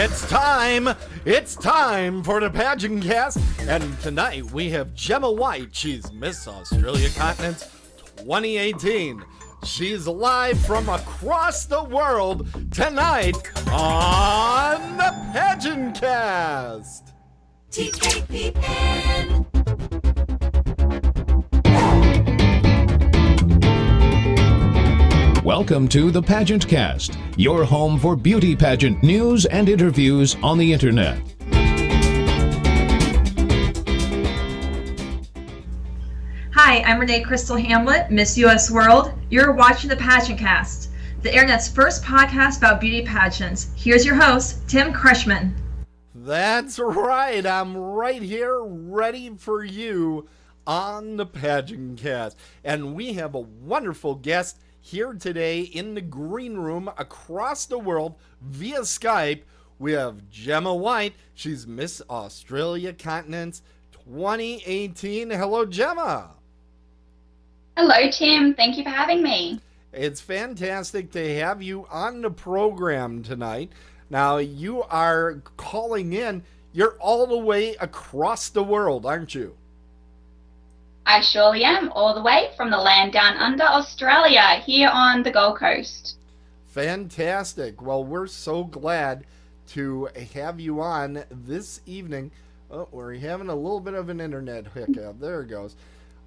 It's time! It's time for the PageantCast, and tonight we have Gemma White. She's Miss Australia Continent 2018. She's live from across the world tonight on the PageantCast. TKPN. Welcome to the PageantCast, your home for beauty pageant news and interviews on the internet. Hi, I'm Renee Crystal Hamlet, Miss US World. You're watching the PageantCast, the internet's first podcast about beauty pageants. Here's your host, Tim Kreshman. That's right. I'm right here ready for you on the PageantCast. And we have a wonderful guest here today in the green room across the world via Skype. We have Gemma White. She's Miss Australia Continent 2018. Hello, Gemma. Hello, Tim. Thank you for having me. It's fantastic to have you on the program tonight. Now, you are calling in. You're all the way across the world, aren't you? I surely am, all the way from the land down under, Australia, here on the Gold Coast. Fantastic. Well, we're so glad to have you on this evening. Oh, we're having a little bit of an internet hiccup. There it goes.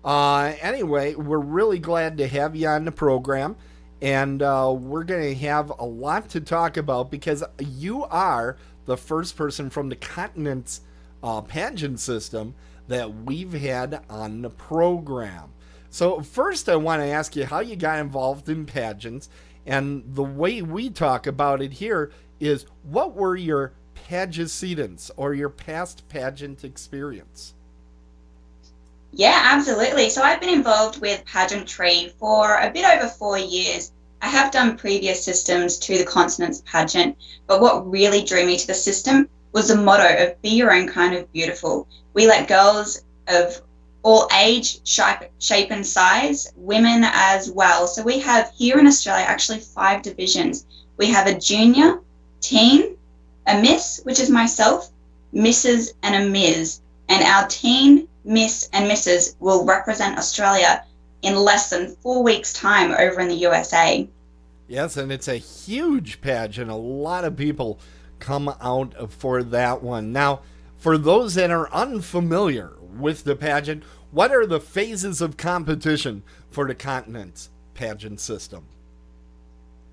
Anyway, we're really glad to have you on the program, and we're going to have a lot to talk about because you are the first person from the continent's pageant system that we've had on the program. So first I want to ask you how you got involved in pageants, and the way we talk about it here is what were your antecedents or your past pageant experience? Yeah, absolutely. So I've been involved with Pageantry for a bit over 4 years. I have done previous systems to the Continent's pageant, but what really drew me to the system was the motto of be your own kind of beautiful. We let girls of all age, shape and size, women as well. So we have here in Australia actually 5 divisions. We have a junior, teen, a miss, which is myself, misses and a ms. And our teen, miss and misses will represent Australia in less than 4 weeks' time over in the USA. Yes, and it's a huge pageant. A lot of people come out for that one. Now, for those that are unfamiliar with the pageant, what are the phases of competition for the continent's pageant system?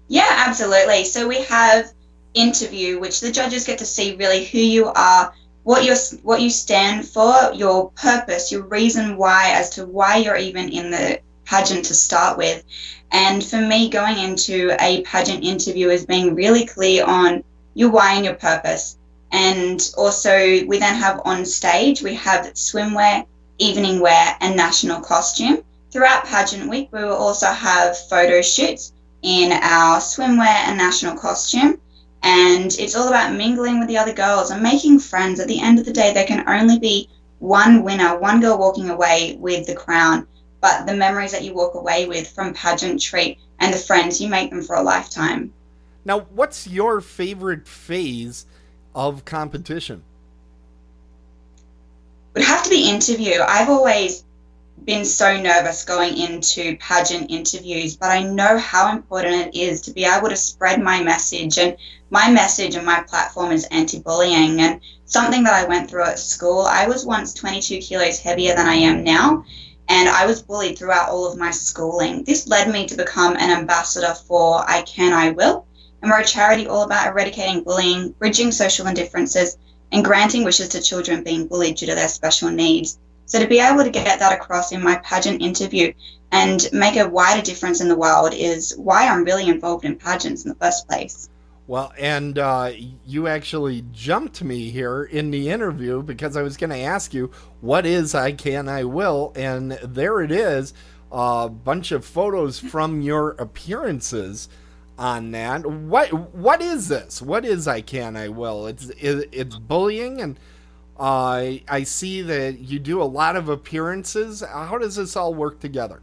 Yeah, absolutely. So we have interview, which the judges get to see really who you are, what you stand for, your purpose, your reason why, as to why you're even in the pageant to start with. And for me, going into a pageant interview is being really clear on your why and your purpose. And also we then have on stage, we have swimwear, evening wear and national costume. Throughout pageant week, we will also have photo shoots in our swimwear and national costume. And it's all about mingling with the other girls and making friends. At the end of the day, there can only be one winner, one girl walking away with the crown. But the memories that you walk away with from pageantry and the friends, you make them for a lifetime. Now, what's your favorite phase of competition? It would have to be interview. I've always been so nervous going into pageant interviews, but I know how important it is to be able to spread my message, and my platform is anti-bullying. And something that I went through at school, I was once 22 kilos heavier than I am now, and I was bullied throughout all of my schooling. This led me to become an ambassador for I Can, I Will. And we're a charity all about eradicating bullying, bridging social indifferences, and granting wishes to children being bullied due to their special needs. So to be able to get that across in my pageant interview and make a wider difference in the world is why I'm really involved in pageants in the first place. Well, and you actually jumped me here in the interview because I was going to ask you, what is I Can, I Will? And there it is, a bunch of photos from your appearances on that. What is this? What is I Can, I Will? It's bullying, and I see that you do a lot of appearances. How does this all work together?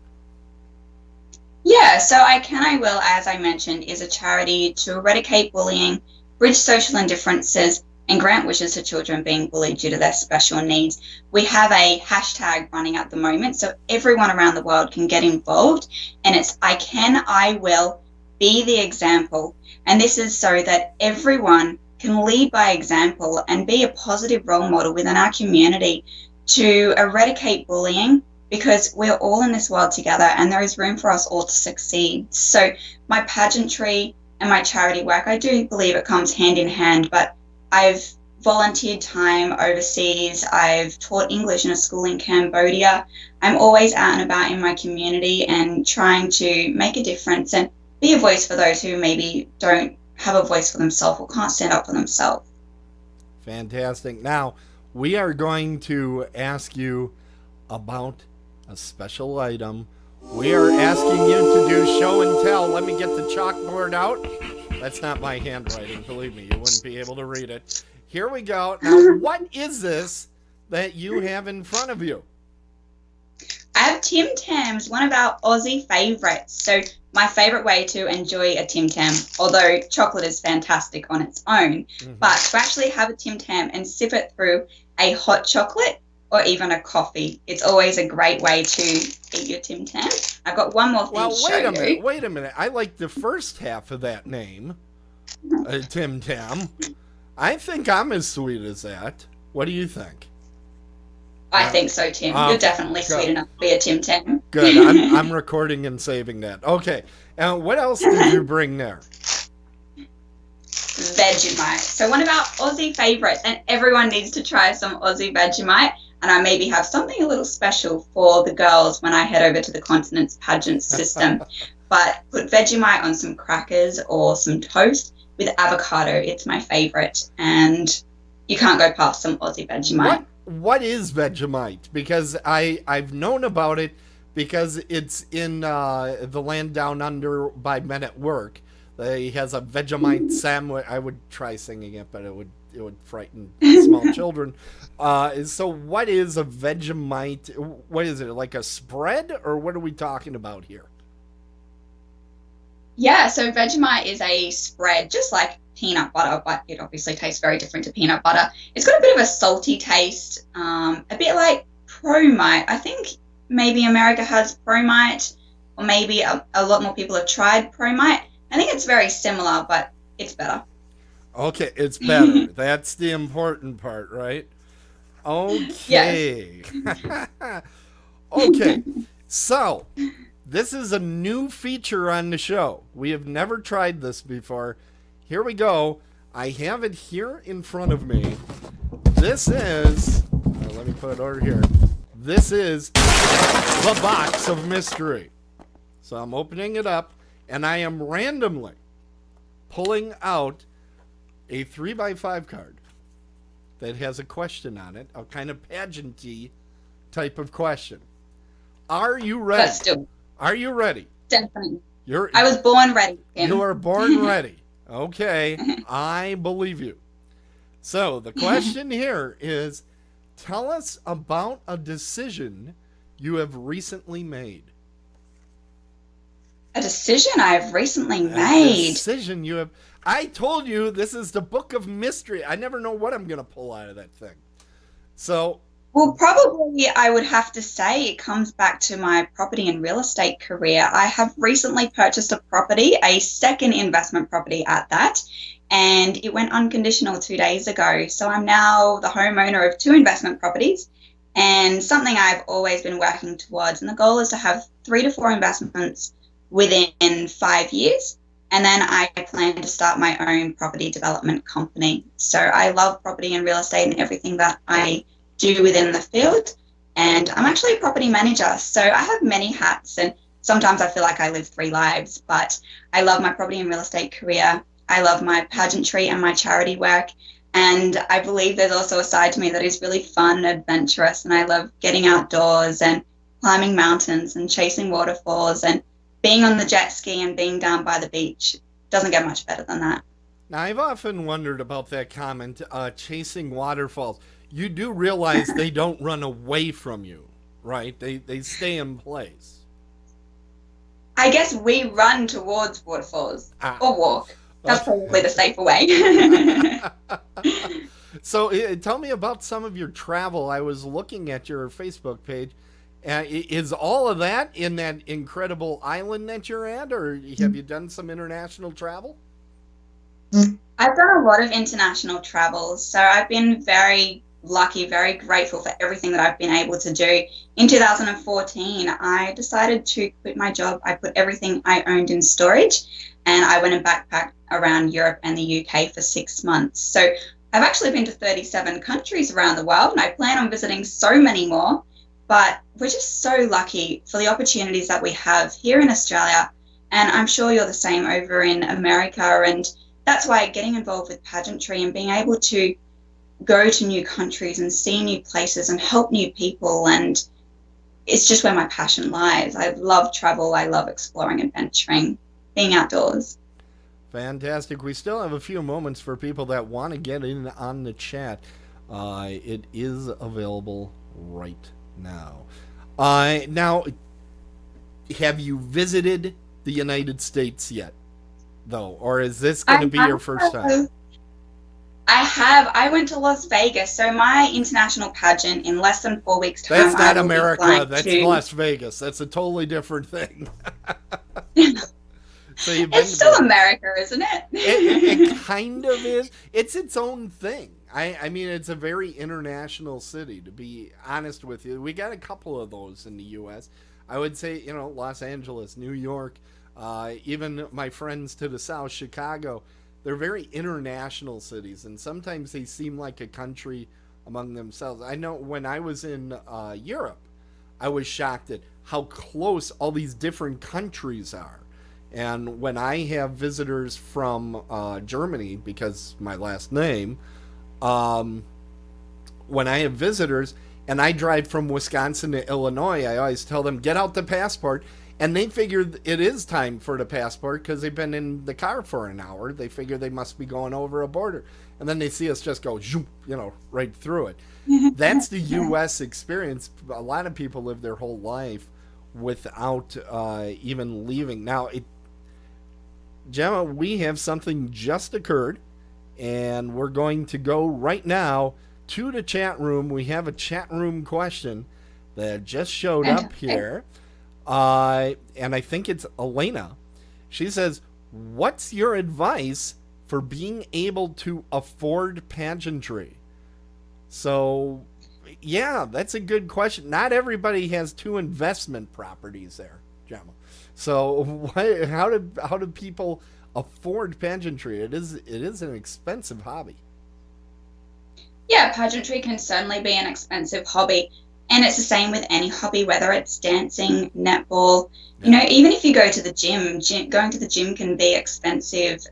Yeah, so I Can, I Will, as I mentioned, is a charity to eradicate bullying bridge social indifferences, and grant wishes to children being bullied due to their special needs. We have a hashtag running at the moment, so everyone around the world can get involved, and it's I can, I will, be the example. And this is so that everyone can lead by example and be a positive role model within our community to eradicate bullying, because we're all in this world together and there is room for us all to succeed. So my pageantry and my charity work, I do believe it comes hand in hand, but I've volunteered time overseas. I've taught English in a school in Cambodia. I'm always out and about in my community and trying to make a difference and be a voice for those who maybe don't have a voice for themselves or can't stand up for themselves. Fantastic. Now, we are going to ask you about a special item. We are asking you to do show and tell. Let me get the chalkboard out. That's not my handwriting, believe me. You wouldn't be able to read it. Here we go. Now, what is this that you have in front of you? I have Tim Tams, one of our Aussie favourites. So my favourite way to enjoy a Tim Tam, although chocolate is fantastic on its own, but to actually have a Tim Tam and sip it through a hot chocolate or even a coffee, it's always a great way to eat your Tim Tam. I've got one more thing to show you. Wait a minute. I like the first half of that name, Tim Tam. I think I'm as sweet as that. What do you think? I think so, Tim. You're definitely sweet enough to be a Tim Tam. Good. I'm recording and saving that. Okay. And what else did you bring there? Vegemite. So one of our Aussie favourites, and everyone needs to try some Aussie Vegemite. And I maybe have something a little special for the girls when I head over to the continent's pageant system. But put Vegemite on some crackers or some toast with avocado. It's my favourite. And you can't go past some Aussie Vegemite. What is Vegemite? Because I've known about it because it's in the land down under by Men at Work. He has a Vegemite sandwich. I would try singing it, but it would frighten small children. So what is a Vegemite? What is it, like a spread, or what are we talking about here? Yeah, so Vegemite is a spread, just like peanut butter, but it obviously tastes very different to peanut butter. It's got a bit of a salty taste, a bit like Promite. I think maybe America has Promite, or maybe a lot more people have tried Promite. I think it's very similar, but it's better. Okay, it's better. That's the important part, right? Okay. Yes. Okay, so this is a new feature on the show. We have never tried this before. Here we go. I have it here in front of me. This is, let me put it over here. This is the box of mystery. So I'm opening it up, and I am randomly pulling out a 3x5 card that has a question on it, a kind of pageant-y type of question. Are you ready? Let's do it. Are you ready? Definitely. I was born ready, Tim. You were born ready. Okay, I believe you. So the question here is, tell us about a decision you have recently made. A decision I have recently made. A decision you have. I told you this is the book of mystery. I never know what I'm going to pull out of that thing. So. Well, probably I would have to say it comes back to my property and real estate career. I have recently purchased a property, a second investment property at that, and it went unconditional 2 days ago. So I'm now the homeowner of 2 investment properties, and something I've always been working towards. And the goal is to have 3 to 4 investments within 5 years. And then I plan to start my own property development company. So I love property and real estate and everything that I do within the field, and I'm actually a property manager, so I have many hats, and sometimes I feel like I live 3 lives, but I love my property and real estate career. I love my pageantry and my charity work, and I believe there's also a side to me that is really fun and adventurous, and I love getting outdoors and climbing mountains and chasing waterfalls and being on the jet ski and being down by the beach. Doesn't get much better than that. Now, I've often wondered about that comment, chasing waterfalls. You do realize they don't run away from you, right? They stay in place. I guess we run towards waterfalls or walk. That's probably the safer way. So tell me about some of your travel. I was looking at your Facebook page. Is all of that in that incredible island that you're at, or have you done some international travel? I've done a lot of international travel, so I've been very lucky, very grateful for everything that I've been able to do. In 2014, I decided to quit my job. I put everything I owned in storage, and I went and backpacked around Europe and the UK for 6 months. So I've actually been to 37 countries around the world, and I plan on visiting so many more. But we're just so lucky for the opportunities that we have here in Australia, and I'm sure you're the same over in America. And that's why getting involved with pageantry and being able to go to new countries and see new places and help new people, and it's just where my passion lies. I love travel. I love exploring, adventuring, being outdoors. Fantastic. We still have a few moments for people that want to get in on the chat. It is available right now. Now, have you visited the United States yet, though? Or is this going to be your first time? I have. I went to Las Vegas. So my international pageant in less than 4 weeks' time. That's not America. That's Las Vegas. That's a totally different thing. So it's still America, isn't it? It kind of is. It's its own thing. I mean, it's a very international city, to be honest with you. We got a couple of those in the U.S. I would say, Los Angeles, New York, even my friends to the south, Chicago, they're very international cities, and sometimes they seem like a country among themselves. I know when I was in Europe, I was shocked at how close all these different countries are. And when I have visitors from Germany, because my last name, when I have visitors and I drive from Wisconsin to Illinois, I always tell them, get out the passport. And they figure it is time for the passport because they've been in the car for an hour. They figure they must be going over a border. And then they see us just go, zoom, right through it. That's the U.S. experience. A lot of people live their whole life without even leaving. Now, Gemma, we have something just occurred, and we're going to go right now to the chat room. We have a chat room question that just showed up here, and I think it's Elena. She says, what's your advice for being able to afford pageantry? So, yeah, that's a good question. Not everybody has 2 investment properties there, Gemma. So how do people afford pageantry? It is an expensive hobby. Yeah, pageantry can certainly be an expensive hobby. And it's the same with any hobby, whether it's dancing, netball. Even if you go to the gym, going to the gym can be expensive.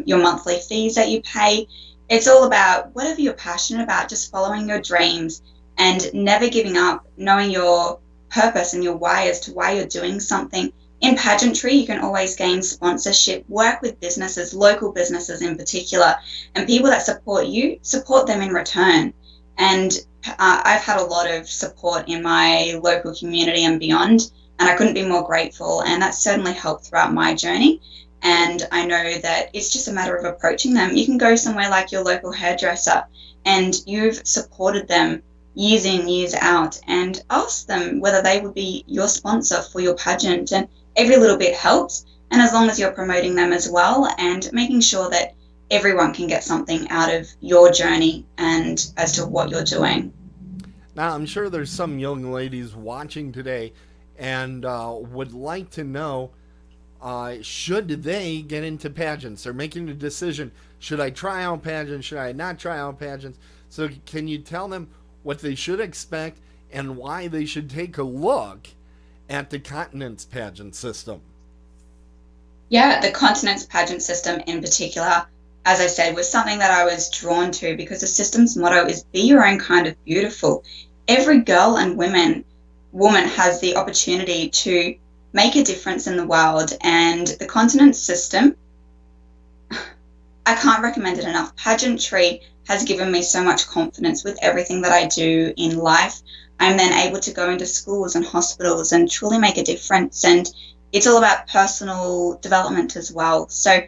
Your monthly fees that you pay. It's all about whatever you're passionate about, just following your dreams and never giving up, knowing your purpose and your why as to why you're doing something. In pageantry, you can always gain sponsorship, work with businesses, local businesses in particular, and people that support you, support them in return. And I've had a lot of support in my local community and beyond, and I couldn't be more grateful. And that's certainly helped throughout my journey. And I know that it's just a matter of approaching them. You can go somewhere like your local hairdresser, and you've supported them years in, years out, and ask them whether they would be your sponsor for your pageant. And every little bit helps, and as long as you're promoting them as well and making sure that everyone can get something out of your journey and as to what you're doing. Now, I'm sure there's some young ladies watching today and would like to know, should they get into pageants? They're making a decision. Should I try out pageants? Should I not try out pageants? So can you tell them what they should expect and why they should take a look at the Continent's pageant system? Yeah, the Continent's pageant system in particular, as I said, was something that I was drawn to because the system's motto is be your own kind of beautiful. Every girl and woman has the opportunity to make a difference in the world, and the Continent system, I can't recommend it enough. Pageantry has given me so much confidence with everything that I do in life. I'm then able to go into schools and hospitals and truly make a difference. And it's all about personal development as well. So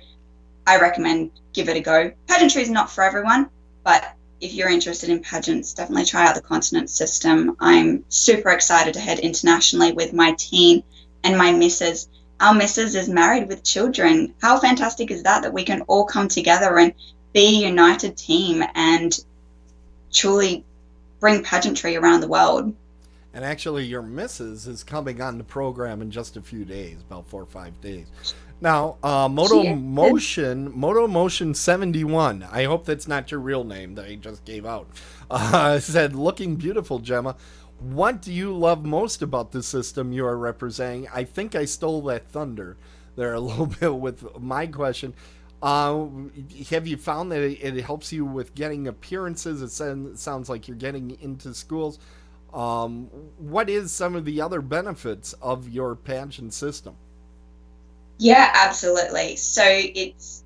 I recommend give it a go. Pageantry is not for everyone, but if you're interested in pageants, definitely try out the continent system. I'm super excited to head internationally with my team and my missus. Our missus is married with children. How fantastic is that we can all come together and be a united team and truly bring pageantry around the world. And actually, your missus is coming on the program in just a few days, about 4 or 5 days. Now, Moto Motion 71. I hope that's not your real name that I just gave out. Said, looking beautiful, Gemma. What do you love most about the system you are representing? I think I stole that thunder there a little bit with my question. Have you found that it helps you with getting appearances? It sounds like you're getting into schools. What is some of the other benefits of your pageant system? Yeah, absolutely. So it's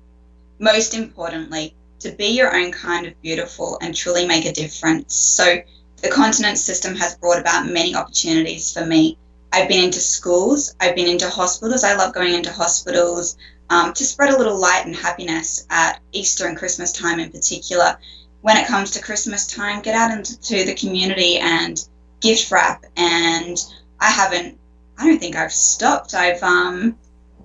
most importantly to be your own kind of beautiful and truly make a difference. So the continent system has brought about many opportunities for me. I've been into schools, I've been into hospitals. I love going into hospitals to spread a little light and happiness at Easter and Christmas time in particular. When it comes to Christmas time, get out into the community and gift wrap. And I don't think I've stopped. I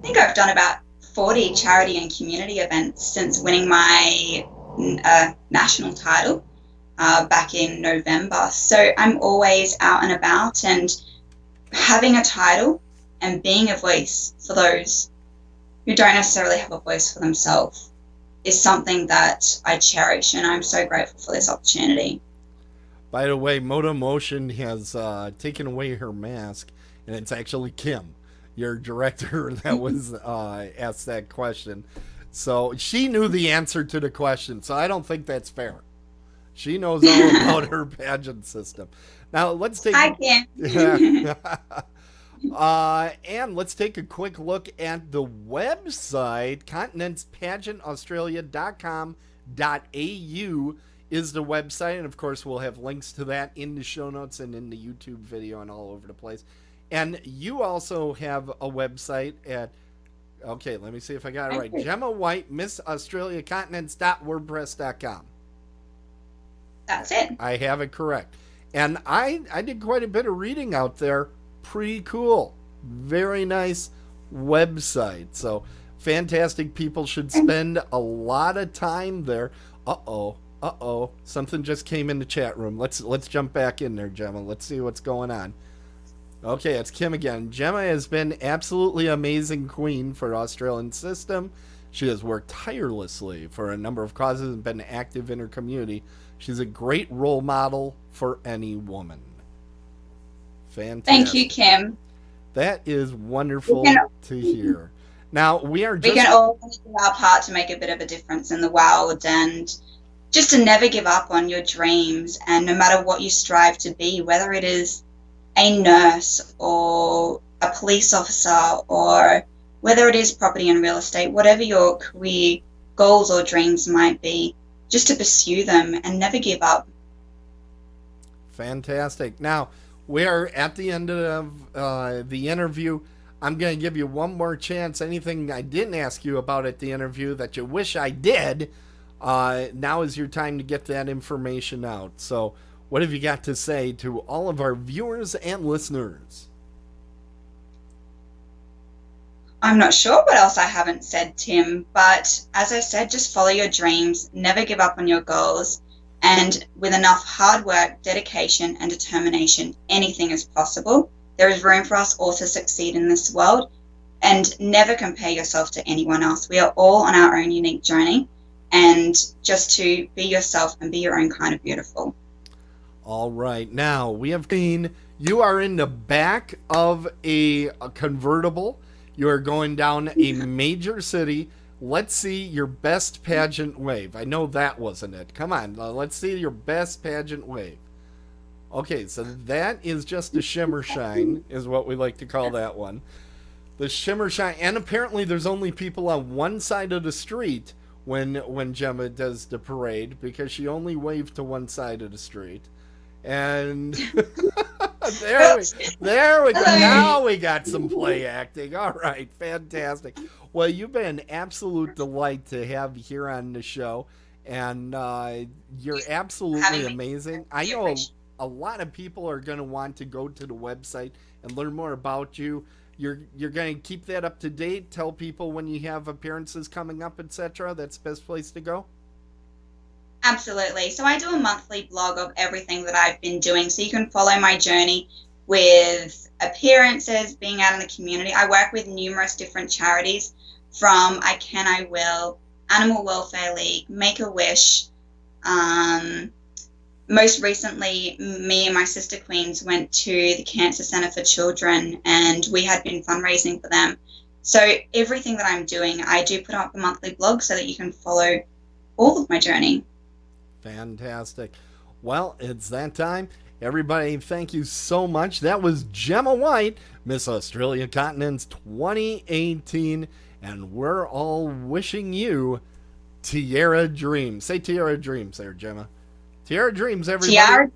think I've done about 40 charity and community events since winning my national title back in November. So I'm always out and about, and having a title and being a voice for those who don't necessarily have a voice for themselves is something that I cherish, and I'm so grateful for this opportunity. By the way, Moto Motion has taken away her mask, and it's actually Kim, your director, that was asked that question. So she knew the answer to the question, so I don't think that's fair. She knows all about her pageant system. Now let's take. I can. And let's take a quick look at the website. continentspageantaustralia.com.au is the website, and of course we'll have links to that in the show notes and in the YouTube video and all over the place. And you also have a website at, okay, let me see if I got it right. Gemma White, Miss Australia Continents.wordpress.com. That's it. I have it correct. And I did quite a bit of reading out there. Pretty cool. Very nice website. So fantastic. People should spend a lot of time there. Uh-oh. Something just came in the chat room. Let's jump back in there, Gemma. Let's see what's going on. Okay, it's Kim again. Gemma has been absolutely amazing queen for the Australian system. She has worked tirelessly for a number of causes and been active in her community. She's a great role model for any woman. Fantastic. Thank you, Kim. That is wonderful to hear. Now, we can all do our part to make a bit of a difference in the world, and just to never give up on your dreams, and no matter what you strive to be, whether it is a nurse or a police officer or whether it is property and real estate, whatever your career goals or dreams might be, just to pursue them and never give up. Fantastic. Now, we are at the end of the interview. I'm going to give you one more chance. Anything I didn't ask you about at the interview that you wish I did, now is your time to get that information out. So what have you got to say to all of our viewers and listeners? I'm not sure what else I haven't said, Tim, but as I said, just follow your dreams, never give up on your goals, and with enough hard work, dedication, and determination, anything is possible. There is room for us all to succeed in this world, and never compare yourself to anyone else. We are all on our own unique journey, and just to be yourself and be your own kind of beautiful. All right. Now, we have seen you are in the back of a convertible. You are going down a major city. Let's see your best pageant wave. I know that wasn't it. Come on. Let's see your best pageant wave. Okay, so that is just a shimmer shine, is what we like to call that one. The shimmer shine. And apparently there's only people on one side of the street when Gemma does the parade, because she only waved to one side of the street. And There we go. Hello. Now we got some play acting. All right, fantastic. Well, you've been an absolute delight to have here on the show, and you're absolutely Having me. amazing. I We know appreciate a lot of people are going to want to go to the website and learn more about you. You're going to keep that up to date. Tell people when you have appearances coming up, etc. That's the best place to go. Absolutely. So I do a monthly blog of everything that I've been doing. So you can follow my journey with appearances, being out in the community. I work with numerous different charities from I Can, I Will, Animal Welfare League, Make-A-Wish. Most recently, me and my sister queens went to the Cancer Center for Children, and we had been fundraising for them. So everything that I'm doing, I do put up a monthly blog so that you can follow all of my journey. Fantastic. Well, it's that time. Everybody, thank you so much. That was Gemma White, Miss Australia Continents 2018, and we're all wishing you Tiara Dreams. Say Tiara Dreams there, Gemma. Tiara Dreams, everybody. Tiara.